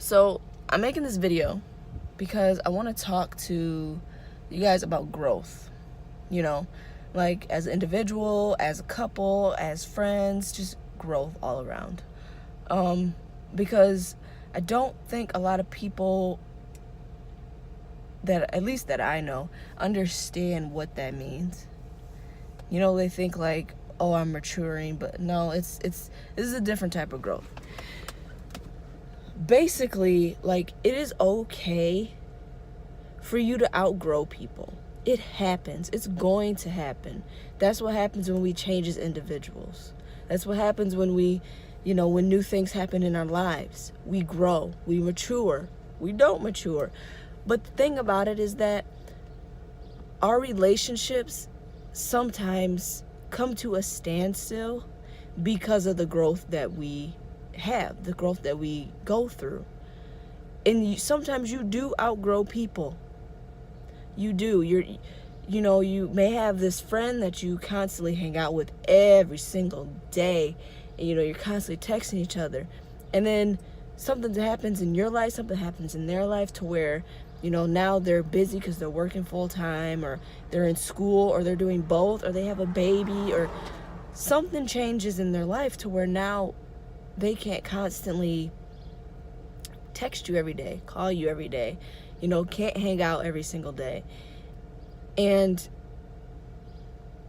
So I'm making this video because I want to talk to you guys about growth. You know, like as an individual, as a couple, as friends, just growth all around. Because I don't think a lot of people that, at least that I know, understand what that means. You know, they think like, oh, I'm maturing, but no, this is a different type of growth. Basically, like, it is okay for you to outgrow people. It happens. It's going to happen. That's what happens when we change as individuals. That's what happens when we, when new things happen in our lives. We grow, we mature, we don't mature. But the thing about it is that our relationships sometimes come to a standstill because of the growth that we have, the growth that we go through. And sometimes you do outgrow people. You do. You may have this friend that you constantly hang out with every single day, and you're constantly texting each other, and then something happens in your life, something happens in their life to where now they're busy because they're working full time, or they're in school, or they're doing both, or they have a baby, or something changes in their life to where now they can't constantly text you every day, call you every day, can't hang out every single day. And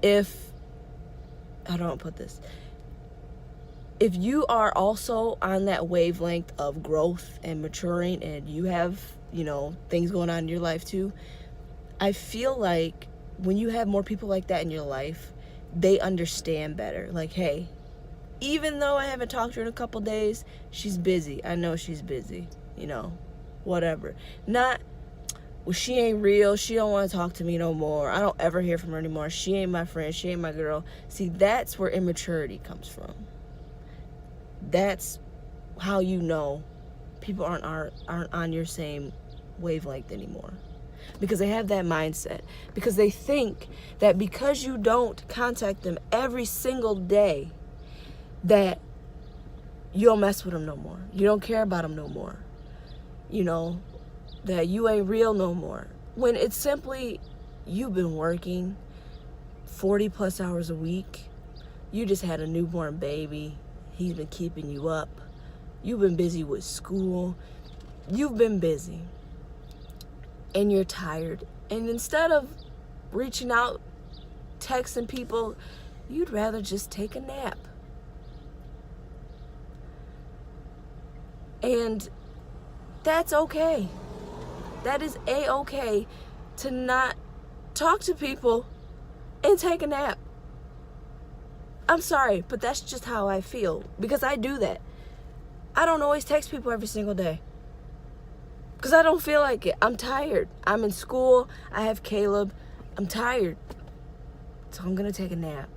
if you are also on that wavelength of growth and maturing, and you have, things going on in your life too, I feel like when you have more people like that in your life, they understand better. Like, hey, even though I haven't talked to her in a couple days, she's busy. I know she's busy, whatever. Not, well, she ain't real. She don't want to talk to me no more. I don't ever hear from her anymore. She ain't my friend. She ain't my girl. See, that's where immaturity comes from. That's how people aren't on your same wavelength anymore. Because they have that mindset. Because they think that because you don't contact them every single day, that you don't mess with them no more. You don't care about them no more. That you ain't real no more. When it's simply, you've been working 40 plus hours a week. You just had a newborn baby. He's been keeping you up. You've been busy with school. You've been busy. And you're tired. And instead of reaching out, texting people, you'd rather just take a nap. And that's okay. That is A-okay to not talk to people and take a nap. I'm sorry, but that's just how I feel, because I do that. I don't always text people every single day because I don't feel like it. I'm tired. I'm in school. I have Caleb. I'm tired. So I'm going to take a nap.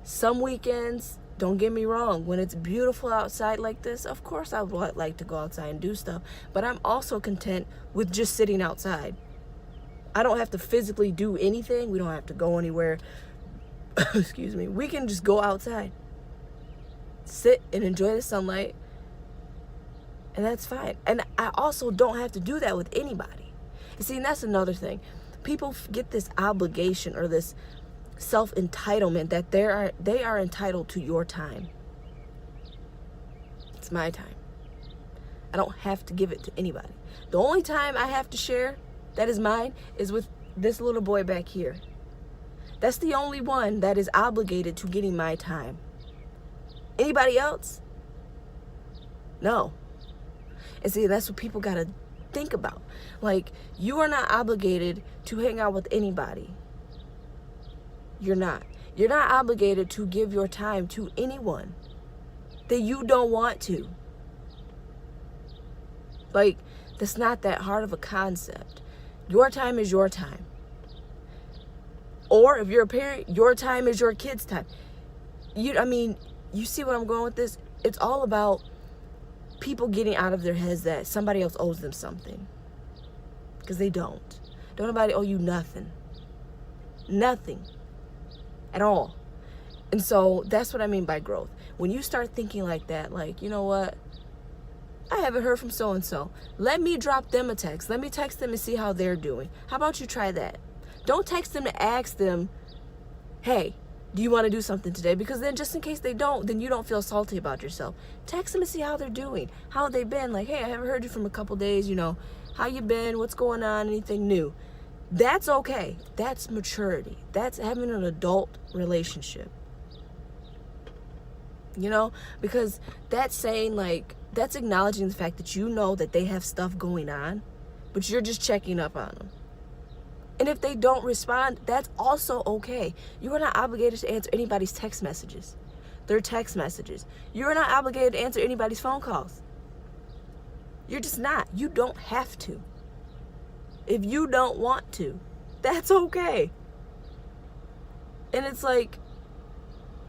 Some weekends, don't get me wrong, when it's beautiful outside like this, of course I would like to go outside and do stuff, but I'm also content with just sitting outside. I don't have to physically do anything. We don't have to go anywhere. Excuse me. We can just go outside, sit and enjoy the sunlight, and that's fine. And I also don't have to do that with anybody. You see, and that's another thing. People get this obligation or this self-entitlement that they are entitled to your time. It's my time. I don't have to give it to anybody. The only time I have to share that is mine is with this little boy back here. That's the only one that is obligated to getting my time. Anybody else? No. And see, that's what people gotta think about. Like, you are not obligated to hang out with anybody. You're not. You're not obligated to give your time to anyone that you don't want to. Like, that's not that hard of a concept. Your time is your time. Or if you're a parent, your time is your kid's time. You see where I'm going with this? It's all about people getting out of their heads that somebody else owes them something. Because they don't. Don't nobody owe you nothing. Nothing. At all. And so that's what I mean by growth. When you start thinking like that, like, you know what? I haven't heard from so-and-so. Let me drop them a text. Let me text them and see how they're doing. How about you try that? Don't text them to ask them, hey, do you want to do something today? Because then just in case they don't, then you don't feel salty about yourself. Text them and see how they're doing. How they've been. Like, hey, I haven't heard you from a couple days. You know, how you been? What's going on? Anything new? That's okay. That's maturity. That's having an adult relationship. You know, because that's saying, like, that's acknowledging the fact that you know that they have stuff going on, but you're just checking up on them. And if they don't respond, that's also okay. You are not obligated to answer anybody's text messages. Their text messages. You are not obligated to answer anybody's phone calls. You're just not. You don't have to. If you don't want to, that's okay. And it's like,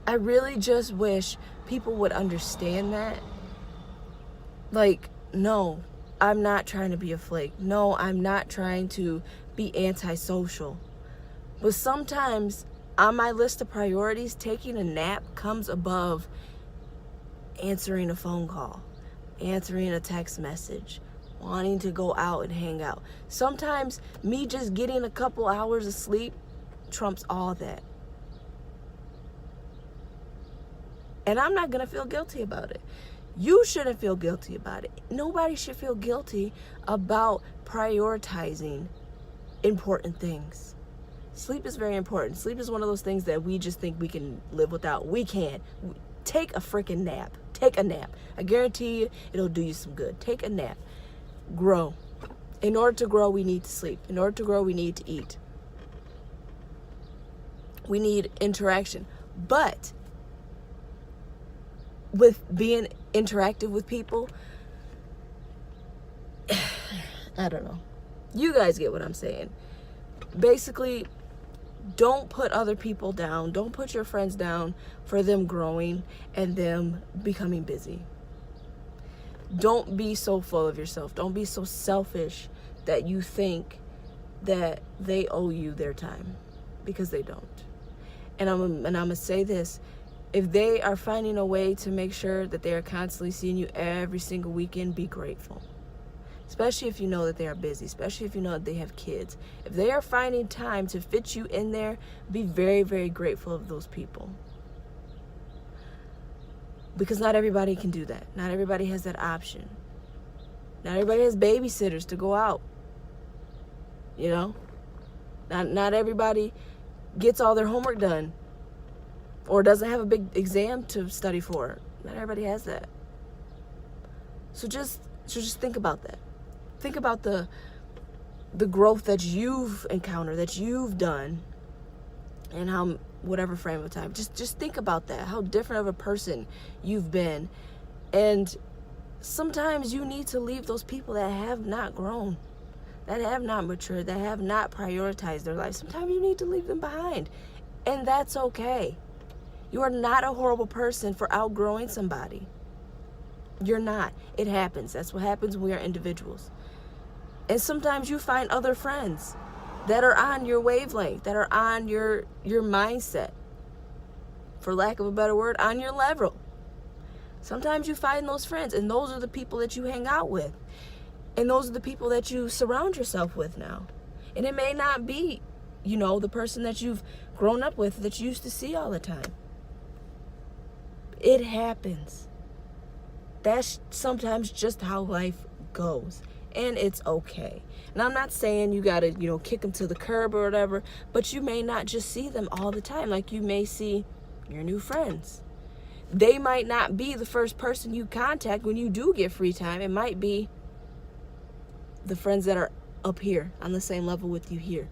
I really just wish people would understand that. Like, no, I'm not trying to be a flake. No, I'm not trying to be antisocial. But sometimes on my list of priorities, taking a nap comes above answering a phone call, answering a text message, wanting to go out and hang out. Sometimes me just getting a couple hours of sleep trumps all that. And I'm not going to feel guilty about it. You shouldn't feel guilty about it. Nobody should feel guilty about prioritizing important things. Sleep is very important. Sleep is one of those things that we just think we can live without. We can't. Take a freaking nap. Take a nap. I guarantee you it'll do you some good. Take a nap. Grow. In order to grow, we need to sleep. In order to grow, we need to eat. We need interaction. But with being interactive with people, I don't know. You guys get what I'm saying. Basically, don't put other people down. Don't put your friends down for them growing and them becoming busy. Don't be so full of yourself. Don't be so selfish that you think that they owe you their time, because they don't. And I'm gonna say this. If they are finding a way to make sure that they are constantly seeing you every single weekend, be grateful. Especially if you know that they are busy, especially if you know that they have kids. If they are finding time to fit you in there, be very, very grateful of those people. Because not everybody can do that. Not everybody has that option. Not everybody has babysitters to go out. You know? Not everybody gets all their homework done, or doesn't have a big exam to study for. Not everybody has that. So just think about that. Think about the growth that you've encountered, that you've done, and how, whatever frame of time. Just think about that, how different of a person you've been. And sometimes you need to leave those people that have not grown, that have not matured, that have not prioritized their life. Sometimes you need to leave them behind. And that's okay. You are not a horrible person for outgrowing somebody. You're not. It happens. That's what happens when we are individuals. And sometimes you find other friends that are on your wavelength, that are on your mindset, for lack of a better word, on your level. Sometimes you find those friends, and those are the people that you hang out with. And those are the people that you surround yourself with now. And it may not be, you know, the person that you've grown up with that you used to see all the time. It happens. That's sometimes just how life goes. And it's okay. And I'm not saying you gotta, you know, kick them to the curb or whatever, but you may not just see them all the time. Like, you may see your new friends. They might not be the first person you contact when you do get free time. It might be the friends that are up here on the same level with you here.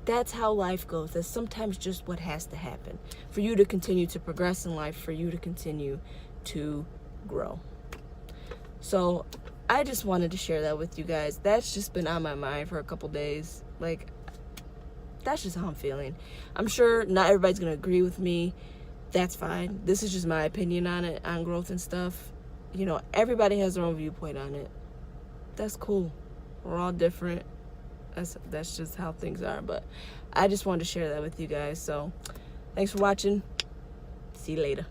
That's how life goes. That's sometimes just what has to happen for you to continue to progress in life, for you to continue to grow. So I just wanted to share that with you guys. That's just been on my mind for a couple days. Like, that's just how I'm feeling. I'm sure not everybody's going to agree with me. That's fine. This is just my opinion on it, on growth and stuff. You know, everybody has their own viewpoint on it. That's cool. We're all different. That's just how things are. But I just wanted to share that with you guys. So thanks for watching. See you later.